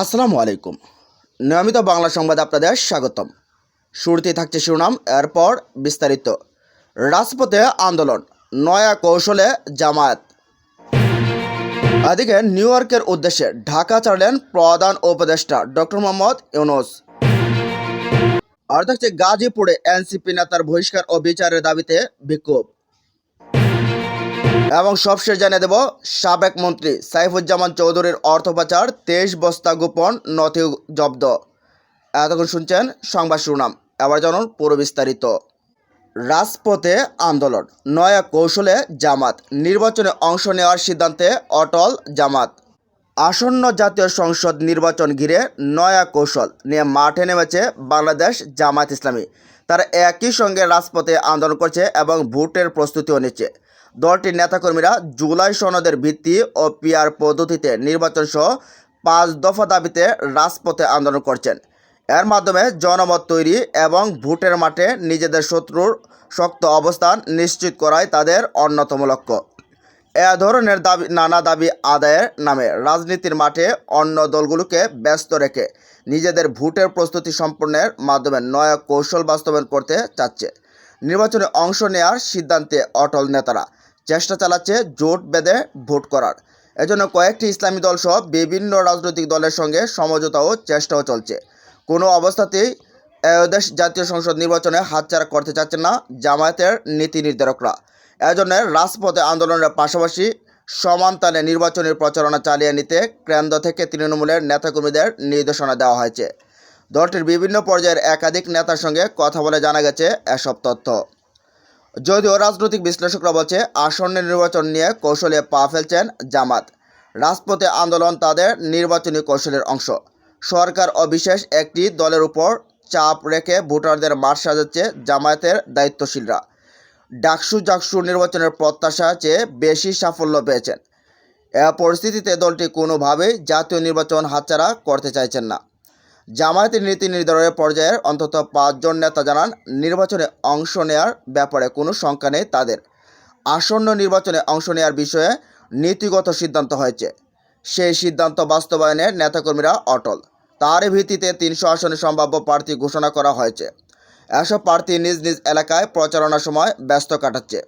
আসসালামু আলাইকুম। নিয়মিত বাংলা সংবাদ আপনাদের স্বাগতম। শুরুতেই থাকছে শিরোনাম, এরপর বিস্তারিত। রাজপথে আন্দোলন, নয়া কৌশলে জামায়াত। এদিকে নিউ ইয়র্কের উদ্দেশ্যে ঢাকা ছাড়লেন প্রধান উপদেষ্টা ডক্টর মোহাম্মদ ইউনূস। আর থাকছে গাজীপুরে এনসিপি নেতার বহিষ্কার ও বিচারের দাবিতে বিক্ষোভ। এবং সবশেষ জানিয়ে দেব, সাবেক মন্ত্রী সাইফুজ্জামান চৌধুরীর অর্থ পাচার, 23 বস্তা গোপন নথি জব্দ। এতক্ষণ শুনছেন সংবাদ শিরোনাম, এবার জানুন পুরো বিস্তারিত। রাজপথে আন্দোলন, নয়া কৌশলে জামাত। নির্বাচনে অংশ নেওয়ার সিদ্ধান্তে অটল জামাত। আসন্ন জাতীয় সংসদ নির্বাচন ঘিরে নয়া কৌশল নিয়ে মাঠে নেমেছে বাংলাদেশ জামায়াত ইসলামী। তারা একই সঙ্গে রাজপথে আন্দোলন করছে এবং ভোটের প্রস্তুতিও নিচ্ছে। দলটির নেতাকর্মীরা জুলাই সনদের ভিত্তি ও পিআর পদ্ধতিতে নির্বাচন সহ 5 দফা দাবিতে রাজপথে আন্দোলন করছেন। এর মাধ্যমে জনমত তৈরি এবং ভোটের মাঠে নিজেদের শত্রুর শক্ত অবস্থান নিশ্চিত করাই তাদের অন্যতম লক্ষ্য। এ ধরনের নানা দাবি আদায়ের নামে রাজনীতির মাঠে অন্য দলগুলোকে ব্যস্ত রেখে নিজেদের ভোটের প্রস্তুতি সম্পন্নের মাধ্যমে নয়া কৌশল বাস্তবায়ন করতে চাচ্ছে। নির্বাচনে অংশ নেওয়ার সিদ্ধান্তে অটল নেতারা চেষ্টা চালাচ্ছে জোট বেঁধে ভোট করার। এজন্য কয়েকটি ইসলামী দল সহ বিভিন্ন রাজনৈতিক দলের সঙ্গে সমঝোতা ও চেষ্টাও চলছে। কোনো অবস্থাতেই দেশ জাতীয় সংসদ নির্বাচনে হাতছাড়া করতে চাচ্ছেন না জামায়াতের নীতি নির্ধারকরা। এজন্য রাজপথে আন্দোলনের পাশাপাশি সমান তালে নির্বাচনী প্রচারণা চালিয়ে নিতে কেন্দ্র থেকে তৃণমূলের নেতাকর্মীদের নির্দেশনা দেওয়া হয়েছে। দলটির বিভিন্ন পর্যায়ের একাধিক নেতার সঙ্গে কথা বলে জানা গেছে এসব তথ্য। যদিও রাজনৈতিক বিশ্লেষকরা বলছে, আসন্ন নির্বাচন নিয়ে কৌশলে পা ফেলছেন জামাত। রাজপথে আন্দোলন তাদের নির্বাচনী কৌশলের অংশ। সরকার ও বিশেষ একটি দলের উপর চাপ রেখে ভোটারদের মাঠ সাজাচ্ছে জামায়াতের দায়িত্বশীলরা। ডাকসু নির্বাচনের প্রত্যাশা চেয়ে বেশি সাফল্য পেয়েছেন। এ পরিস্থিতিতে দলটি কোনোভাবেই জাতীয় নির্বাচন হাতছাড়া করতে চাইছেন না। জামায়াতের নীতি নির্ধারণের পর্যায়ের অন্তত 5 জন নেতা জানান, নির্বাচনে অংশ নেওয়ার ব্যাপারে কোনো শঙ্কা নেই তাদের। আসন্ন নির্বাচনে অংশ নেওয়ার বিষয়ে নীতিগত সিদ্ধান্ত হয়েছে। সেই সিদ্ধান্ত বাস্তবায়নে নেতাকর্মীরা অটল। তারই ভিত্তিতে 300 আসনে সম্ভাব্য প্রার্থী ঘোষণা করা হয়েছে। এসব প্রার্থী নিজ নিজ এলাকায় প্রচারণার সময় ব্যস্ত কাটাচ্ছে।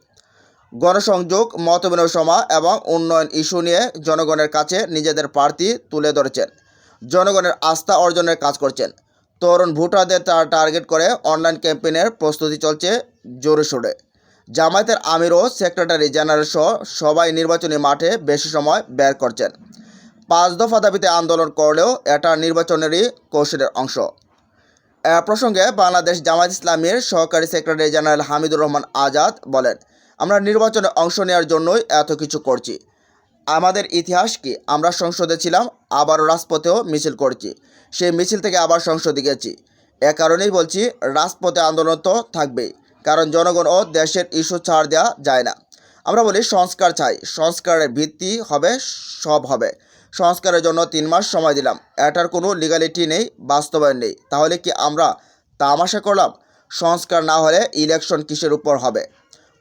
গণসংযোগ, মতবিনিময় সভা এবং উন্নয়ন ইস্যু নিয়ে জনগণের কাছে নিজেদের প্রার্থী তুলে ধরেছেন। জনগণের আস্থা অর্জনের কাজ করছেন। তরুণ ভোটারদের টার্গেট করে অনলাইন ক্যাম্পেইনের প্রস্তুতি চলছে জোরেশোরে। জামায়াতের আমির ও সেক্রেটারি জেনারেল সহ সবাই নির্বাচনী মাঠে বেশি সময় বের করছেন। 5 দফা দাবিতে আন্দোলন করলেও এটা নির্বাচনেরই কৌশলের অংশ। এ প্রসঙ্গে বাংলাদেশ জামায়াত ইসলামীর সহকারী সেক্রেটারি জেনারেল হামিদুর রহমান আজাদ বলেন, আমরা নির্বাচনে অংশ নেওয়ার জন্যই এত কিছু করছি। আমাদের ইতিহাস কি, আমরা সংসদে ছিলাম, আবারও রাজপথেও মিছিল করছি, সেই মিছিল থেকে আবার সংসদে গেছি। এ কারণেই বলছি, রাজপথে আন্দোলন তো থাকবেই, কারণ জনগণ ও দেশের ইস্যু ছাড় দেওয়া যায় না। আমরা বলি সংস্কার চাই, সংস্কারের ভিত্তি হবে, সব হবে। সংস্কারের জন্য 3 মাস সময় দিলাম, এটার কোনো লিগ্যালিটি নেই, বাস্তবায়ন নেই। তাহলে কি আমরা তামাশা করলাম? সংস্কার না হলে ইলেকশন কিসের উপর হবে?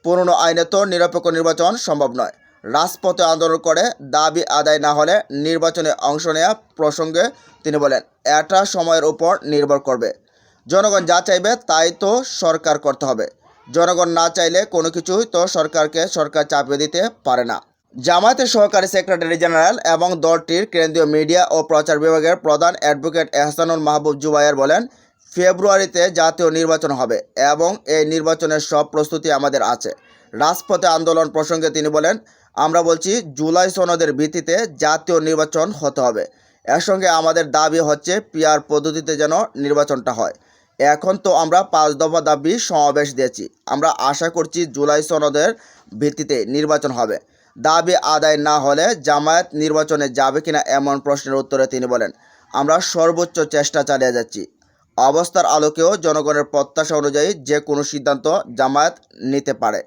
পুরনো আইনে তো নিরপেক্ষ নির্বাচন সম্ভব নয়। রাজপথে আন্দোলন করে দাবি আদায় না হলে নির্বাচনে অংশ নেওয়া প্রসঙ্গে তিনি বলেন, এটা সময়ের উপর নির্ভর করবে। জনগণ যা চাইবে তাই তো সরকার করতে হবে। জনগণ না চাইলে কোনো কিছুই তো সরকার চাপিয়ে দিতে পারে না। জামায়াতের সহকারী সেক্রেটারি জেনারেল এবং দলটির কেন্দ্রীয় মিডিয়া ও প্রচার বিভাগের প্রধান অ্যাডভোকেট এহসানুল মাহবুব জুবায়ের বলেন, ফেব্রুয়ারিতে জাতীয় নির্বাচন হবে এবং এই নির্বাচনের সব প্রস্তুতি আমাদের আছে। রাজপথে আন্দোলন প্রসঙ্গে তিনি বলেন, আমরা বলছি জুলাই সনদের ভিত্তিতে জাতীয় নির্বাচন হতে হবে। এর সঙ্গে আমাদের দাবি হচ্ছে পিআর পদ্ধতিতে যেন নির্বাচনটা হয়। এখন তো আমরা 5 দফা দাবি সমাবেশ দিয়েছি। আমরা আশা করছি জুলাই সনদের ভিত্তিতে নির্বাচন হবে। দাবি আদায় না হলে জামায়াত নির্বাচনে যাবে কিনা এমন প্রশ্নের উত্তরে তিনি বলেন, আমরা সর্বোচ্চ চেষ্টা চালিয়ে যাচ্ছি। অবস্থার আলোকেও জনগণের প্রত্যাশা অনুযায়ী যে কোনো সিদ্ধান্ত জামায়াত নিতে পারে।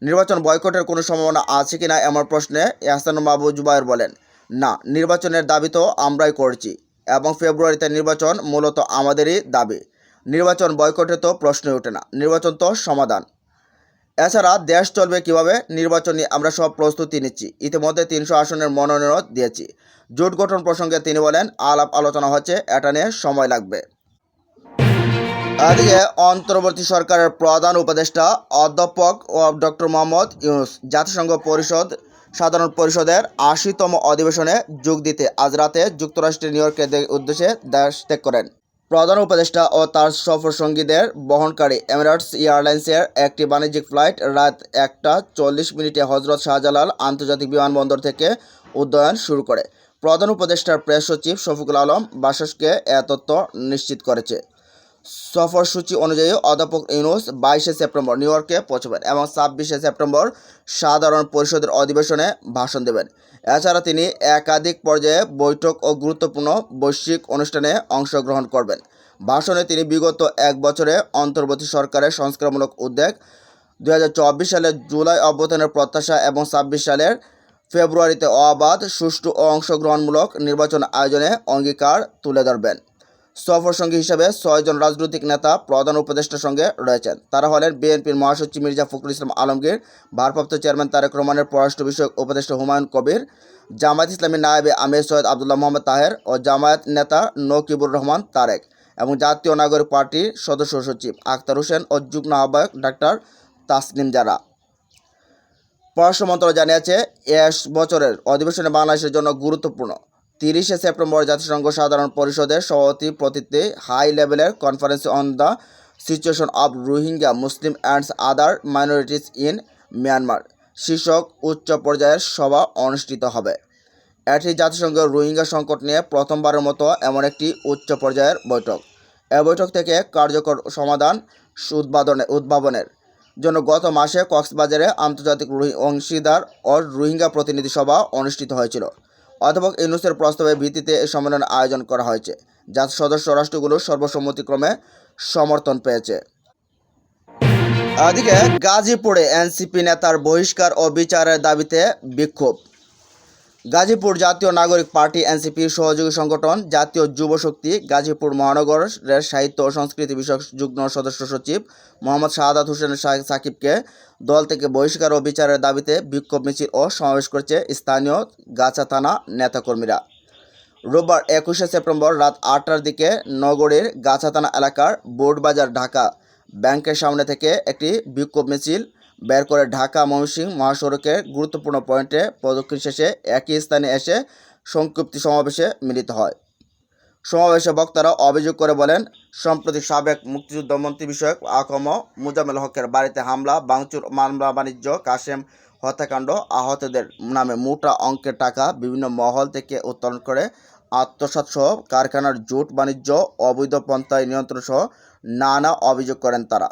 নির্বাচন বয়কটের কোনো সম্ভাবনা আছে কিনা এমন প্রশ্নে এহসানুল মাহবুব জুবায়ের বলেন, না, নির্বাচনের দাবি তো আমরাই করছি এবং ফেব্রুয়ারিতে নির্বাচন মূলত আমাদেরই দাবি। নির্বাচন বয়কটে তো প্রশ্নই ওঠে না, নির্বাচন তো সমাধান। এছাড়া দেশ চলবে কিভাবে নির্বাচন নিয়ে আমরা সব প্রস্তুতি নিচ্ছি, ইতিমধ্যে 300 আসনের মনোনয়ন দিয়েছি। জোট গঠন প্রসঙ্গে তিনি বলেন, আলাপ আলোচনা হচ্ছে, এটা নিয়ে সময় লাগবে। এদিকে অন্তর্বর্তী সরকারের প্রধান উপদেষ্টা অধ্যাপক ডক্টর মোহাম্মদ ইউনূস জাতিসংঘ সাধারণ পরিষদের 80তম অধিবেশনে যোগ দিতে আজ রাতে যুক্তরাষ্ট্রের নিউ ইয়র্কের উদ্দেশ্যে দেশ ত্যাগ করেন। প্রধান উপদেষ্টা ও তার সফরসঙ্গীদের বহনকারী এমিরেটস এয়ারলাইন্সের একটি বাণিজ্যিক ফ্লাইট রাত 1:40 হজরত শাহজালাল আন্তর্জাতিক বিমানবন্দর থেকে উড্ডয়ন শুরু করে। প্রধান উপদেষ্টার প্রেস সচিব শফিকুল আলম বাসসকে এ তথ্য নিশ্চিত করেছে। সফরসূচি অনুযায়ী অধ্যাপক ইউনূস 22 সেপ্টেম্বর নিউ ইয়র্কে পৌঁছবেন এবং 26 সেপ্টেম্বর সাধারণ পরিষদের অধিবেশনে ভাষণ দেবেন। এছাড়া তিনি একাধিক পর্যায়ে বৈঠক ও গুরুত্বপূর্ণ বৈশ্বিক অনুষ্ঠানে অংশগ্রহণ করবেন। ভাষণে তিনি বিগত এক বছরে অন্তর্বর্তী সরকারের সংস্কারমূলক উদ্যোগ, 2024 সালের জুলাই অভ্যুত্থানের প্রত্যাশা এবং 26 সালের ফেব্রুয়ারিতে অবাধ, সুষ্ঠু ও অংশগ্রহণমূলক নির্বাচন আয়োজনে অঙ্গীকার তুলে ধরবেন। সফরসঙ্গী হিসেবে 6 জন রাজনৈতিক নেতা প্রধান উপদেষ্টার সঙ্গে রয়েছেন। তারা হলেন বিএনপির মহাসচিব মির্জা ফখরুল ইসলাম আলমগীর, ভারপ্রাপ্ত চেয়ারম্যান তারেক রহমানের পররাষ্ট্র বিষয়ক উপদেষ্টা হুমায়ুন কবির, জামায়াত ইসলামীর নায়েবে আমির সৈয়দ আবদুল্লাহ মোহাম্মদ তাহের ও জামায়াত নেতা নকিবুর রহমান তারেক এবং জাতীয় নাগরিক পার্টির সদস্য সচিব আখতার হোসেন ও যুগ্ম আহ্বায়ক ডাক্তার তাসনিম জারা। পররাষ্ট্র মন্ত্রণালয় জানিয়েছে, বছরের অধিবেশনে বাংলাদেশের জন্য গুরুত্বপূর্ণ। 30 সেপ্টেম্বর জাতিসংঘ সাধারণ পরিষদের সভাপতিত্বে হাই লেভেলের conference on the situation of Rohingya Muslim and other minorities in Myanmar শীর্ষক উচ্চ পর্যায়ের সভা অনুষ্ঠিত হবে। এটি জাতিসংঘের রোহিঙ্গা সংকট নিয়ে প্রথমবারের মতো এমন একটি উচ্চ পর্যায়ের বৈঠক। এ বৈঠক থেকে কার্যকর সমাধান উদ্ভাবনের জন্য গত মাসে কক্সবাজারে আন্তর্জাতিক অংশীদার ও রোহিঙ্গা প্রতিনিধি সভা অনুষ্ঠিত হয়েছিল। অধ্যাপক ইউনূসের প্রস্তাবের ভিত্তিতে এই সম্মেলন আয়োজন করা হয়েছে, যা সদস্য রাষ্ট্রগুলো সর্বসম্মতিক্রমে সমর্থন পেয়েছে। এদিকে গাজীপুরে এনসিপি নেতার বহিষ্কার ও বিচারের দাবিতে বিক্ষোভ। গাজীপুর জাতীয় নাগরিক পার্টি এনসিপির সহযোগী সংগঠন জাতীয় যুব শক্তি গাজীপুর মহানগরের সাহিত্য ও সংস্কৃতি বিষয়ক যুগ্ম সদস্য সচিব মোহাম্মদ শাহাদাত হোসেন সাকিবকে দল থেকে বহিষ্কার ও বিচারের দাবিতে বিক্ষোভ মিছিল ও সমাবেশ করেছে স্থানীয় গাছা থানা নেতাকর্মীরা। রোববার 21 সেপ্টেম্বর রাত 8টার দিকে নগরীর গাছা থানা এলাকার বোর্ডবাজার ঢাকা ব্যাংকের সামনে থেকে একটি বিক্ষোভ মিছিল বের করে ঢাকা ময়মনসিংহ মহাসড়কের গুরুত্বপূর্ণ পয়েন্টে প্রদক্ষিণ শেষে একই স্থানে এসে সংক্ষিপ্ত সমাবেশে মিলিত হয়। সমাবেশে বক্তারা অভিযোগ করে বলেন, সম্প্রতি সাবেক মুক্তিযুদ্ধ মন্ত্রী বিষয়ক আকম মোজাম্মেল হকের বাড়িতে হামলা, ভাঙচুর, মামলা বাণিজ্য, কাশেম হত্যাকাণ্ড, আহতদের নামে মোটা অঙ্কের টাকা বিভিন্ন মহল থেকে উত্তোলন করে আত্মসাৎসহ কারখানার জুট বাণিজ্য, অবৈধ পন্থায় নিয়ন্ত্রণ সহ নানা অভিযোগ করেন তারা।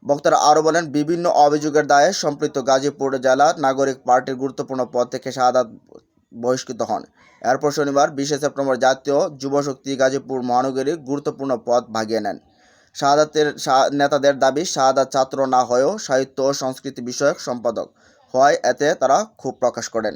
বক্তারা আরও বলেন, বিভিন্ন অভিযোগের দায়ে সম্পৃক্ত গাজীপুর জেলা নাগরিক পার্টির গুরুত্বপূর্ণ পদ থেকে শাহাদাত বহিষ্কৃত হন। এরপর শনিবার 20 সেপ্টেম্বর জাতীয় যুবশক্তি গাজীপুর মহানগরীর গুরুত্বপূর্ণ পদ ভাগিয়ে নেন। শাহাদাতের নেতাদের দাবি, শাহাদাত ছাত্র না হয়েও সাহিত্য ও সংস্কৃতি বিষয়ক সম্পাদক হয়, এতে তারা ক্ষোভ প্রকাশ করেন।